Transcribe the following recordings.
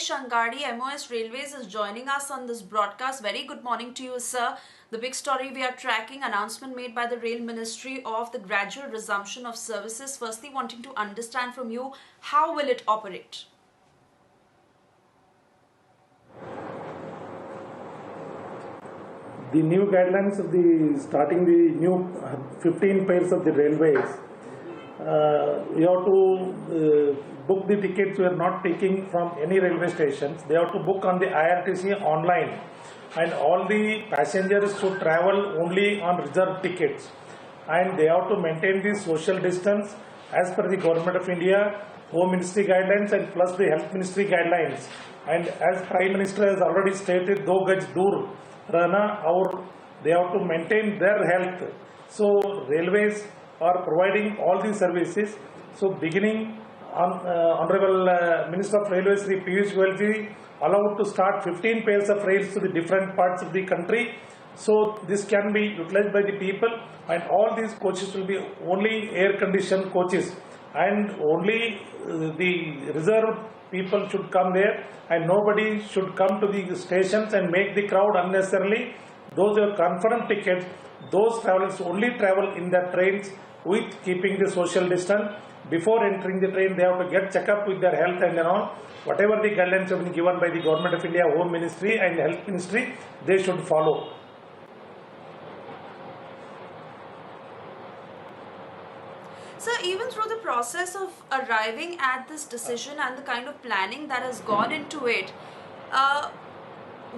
Ramesh Angadi, MOS Railways, is joining us on this broadcast. Very good morning to you, sir. The big story we are tracking, announcement made by the Rail Ministry of the gradual resumption of services. Firstly, wanting to understand from you, how will it operate? The new guidelines of the starting the new 15 pairs of the railways. You have to book the tickets. We are not taking from any railway stations. They have to book on the IRTC online, and all the passengers should travel only on reserved tickets, and they have to maintain the social distance as per the Government of India, Home Ministry guidelines, and plus the Health Ministry guidelines. And as Prime Minister has already stated, do gaj dur rana, they have to maintain their health. So railways are providing all these services. So beginning Honorable Minister of Railways Sri Piyush Goyal ji allowed to start 15 pairs of rails to the different parts of the country. So this can be utilized by the people, and all these coaches will be only air conditioned coaches, and only the reserved people should come there, and nobody should come to the stations and make the crowd unnecessarily. Those who have confirmed tickets, those travelers only travel in the trains with keeping the social distance. Before entering the train, they have to get check-up with their health and all. Whatever the guidelines have been given by the Government of India, Home Ministry and Health Ministry, they should follow. So even through the process of arriving at this decision and the kind of planning that has gone into it,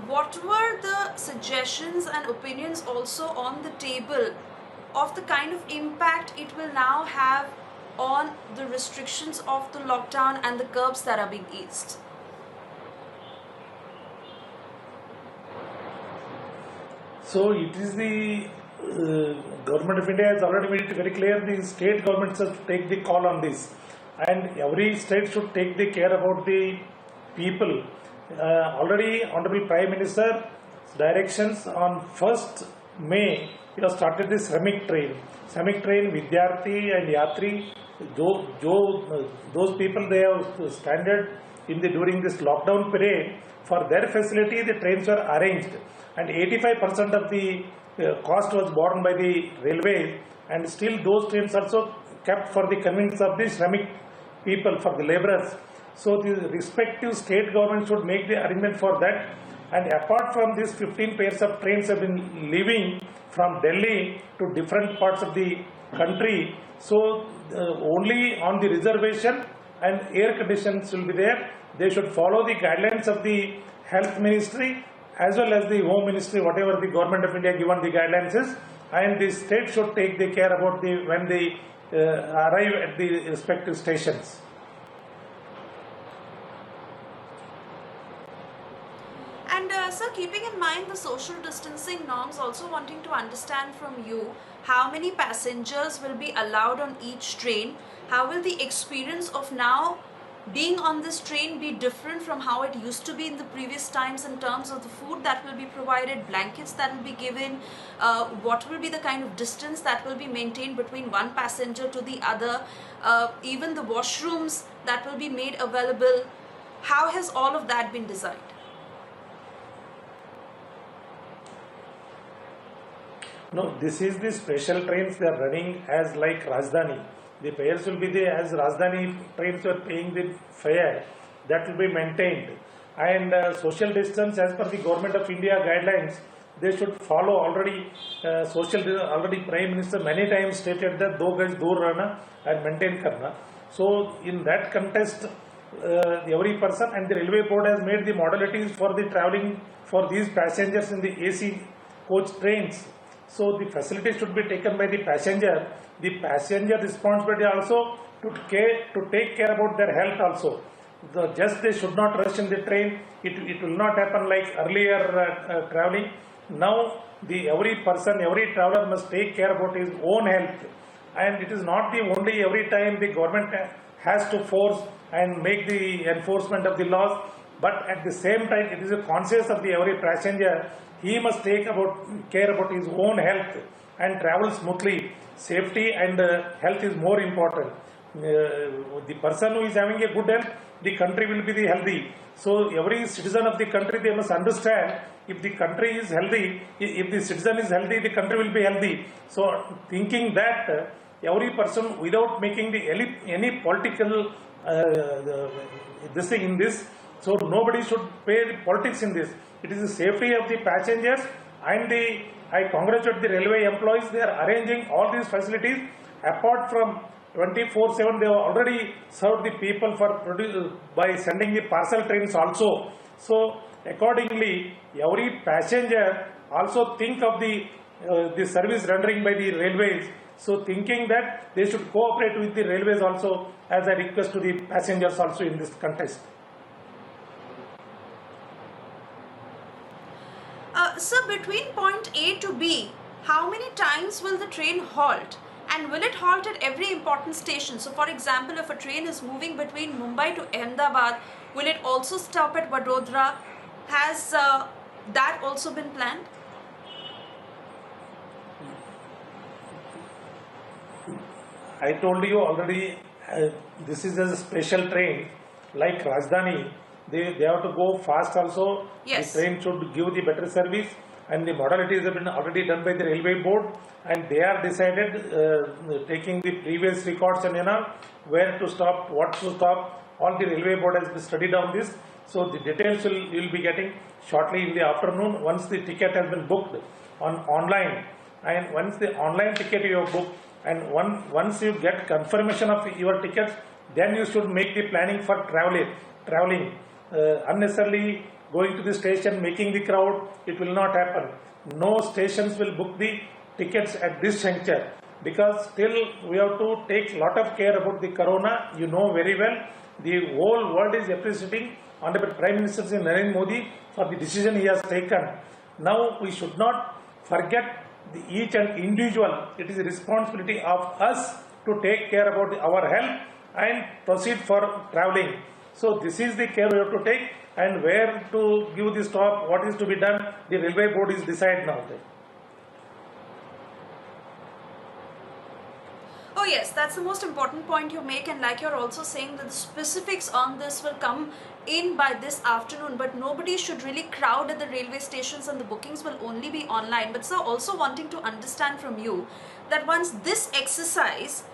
what were the suggestions and opinions also on the table of the kind of impact it will now have on the restrictions of the lockdown and the curbs that are being eased? So it is the Government of India has already made it very clear. The state governments have to take the call on this, and every state should take the care about the people. Already Honorable Prime Minister directions on 1st May, he has started this Shramik train. Shramik train, Vidyarthi and Yatri, those people, they have standard in the during this lockdown period. For their facility, the trains were arranged, and 85% of the cost was borne by the railway, and still those trains also kept for the convenience of the Shramik people, for the laborers. So the respective state government should make the arrangement for that. And apart from this, 15 pairs of trains have been leaving from Delhi to different parts of the country. So only on the reservation and air conditions will be there. They should follow the guidelines of the Health Ministry as well as the Home Ministry, whatever the Government of India given the guidelines is, and the state should take the care about when they arrive at the respective stations. And sir, keeping in mind the social distancing norms, also wanting to understand from you, how many passengers will be allowed on each train? How will the experience of now being on this train be different from how it used to be in the previous times in terms of the food that will be provided, blankets that will be given, what will be the kind of distance that will be maintained between one passenger to the other, even the washrooms that will be made available? How has all of that been designed? No, this is the special trains they are running as like Rajdhani. The fares will be the as Rajdhani trains are paying the fare, that will be maintained. And social distance as per the Government of India guidelines, they should follow already. Already Prime Minister many times stated that do gaj dur rana and maintain karna. So in that context, every person, and the Railway Board has made the modalities for the travelling for these passengers in the AC coach trains. So the facility should be taken by the passenger. The passenger responsibility also to take care about their health also. Just they should not rush in the train. It will not happen like earlier travelling. Now every person, every traveller must take care about his own health. And it is not the only every time the government has to force and make the enforcement of the laws. But at the same time, it is a conscience of the every passenger. He must take care about his own health and travel smoothly. Safety and health is more important. The person who is having a good health, the country will be the healthy. So every citizen of the country, they must understand, if the country is healthy, if the citizen is healthy, the country will be healthy. So thinking that every person, without making any political this thing in this, so nobody should pay the politics in this. It is the safety of the passengers, and I congratulate the railway employees. They are arranging all these facilities. Apart from 24/7, they have already served the people by sending the parcel trains also. So accordingly, every passenger also think of the service rendering by the railways. So thinking that they should cooperate with the railways also, as I request to the passengers also in this context. Sir, between point A to B, how many times will the train halt? And will it halt at every important station? So for example, if a train is moving between Mumbai to Ahmedabad, will it also stop at Vadodara? Has that also been planned? I told you already, this is a special train like Rajdhani. They have to go fast also. Yes. The train should give the better service, and the modalities have been already done by the railway board, and they are decided taking the previous records and where to stop, what to stop. All the railway board has been studied on this. So the details you will be getting shortly in the afternoon once the ticket has been booked online, and once the online ticket you have booked, and once you get confirmation of your tickets, then you should make the planning for traveling. Unnecessarily going to the station, making the crowd, it will not happen. No stations will book the tickets at this juncture, because still we have to take lot of care about the corona. You know very well, the whole world is appreciating Honorable Prime Minister Narendra Modi for the decision he has taken. Now we should not forget each and individual. It is a responsibility of us to take care about our health and proceed for traveling. So this is the care we have to take, and where to give the stop, what is to be done, the railway board is decide now. Oh yes, that's the most important point you make, and like you're also saying that the specifics on this will come in by this afternoon, but nobody should really crowd at the railway stations, and the bookings will only be online. But sir, also wanting to understand from you that once this exercise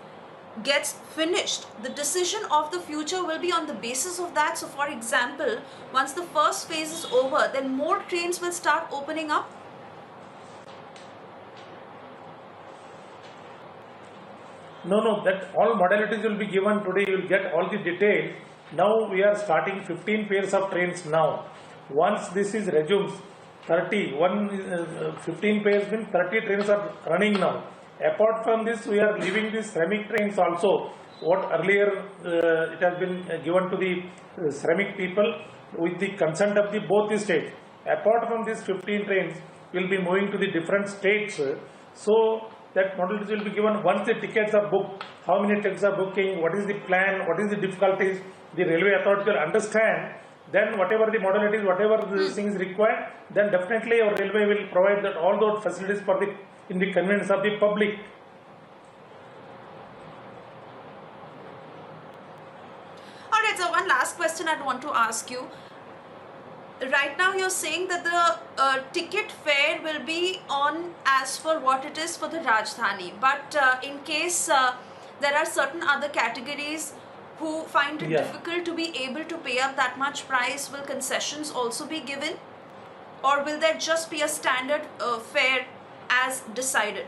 gets finished, the decision of the future will be on the basis of that. So for example, once the first phase is over, then more trains will start opening up. No, that all modalities will be given today. You will get all the details. Now we are starting 15 pairs of trains now. Once this is resumes, 15 pairs means 30 trains are running now. Apart from this, we are leaving the ceramic trains also. What earlier it has been given to the ceramic people with the consent of both the states. Apart from these 15 trains, will be moving to the different states. So that modalities will be given once the tickets are booked. How many tickets are booking? What is the plan? What is the difficulties? The railway authority will understand. Then whatever the modalities, whatever the things required, then definitely our railway will provide that all those facilities for in the convenience of the public. Alright, so one last question I'd want to ask you. Right now you're saying that the ticket fare will be on as for what it is for the Rajdhani, but in case there are certain other categories who find it difficult to be able to pay up that much price, will concessions also be given, or will there just be a standard fare as decided?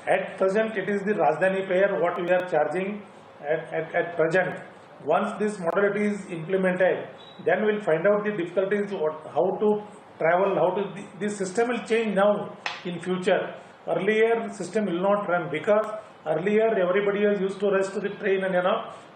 At present, it is the Rajdhani fare what we are charging at present. Once this modality is implemented, then we'll find out the difficulties, how to travel, this system will change now in future. Earlier system will not run, because earlier everybody was used to rush to the train, and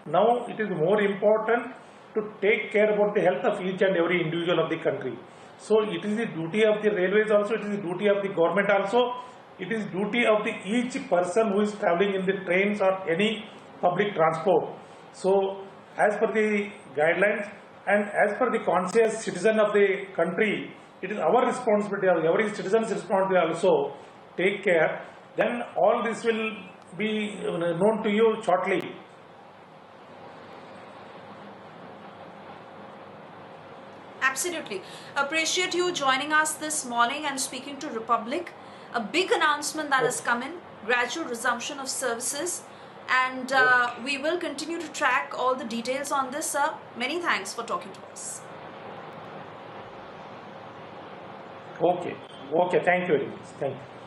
now it is more important to take care about the health of each and every individual of the country. So it is the duty of the railways also, it is the duty of the government also, it is duty of each person who is traveling in the trains or any public transport. So as per the guidelines and as per the conscious citizen of the country, it is our responsibility, every citizen's responsibility also, take care. Then all this will be known to you shortly. Absolutely. Appreciate you joining us this morning and speaking to Republic. A big announcement that has come in, gradual resumption of services. And we will continue to track all the details on this, sir. Many thanks for talking to us. Okay, okay, thank you very much. Thank you.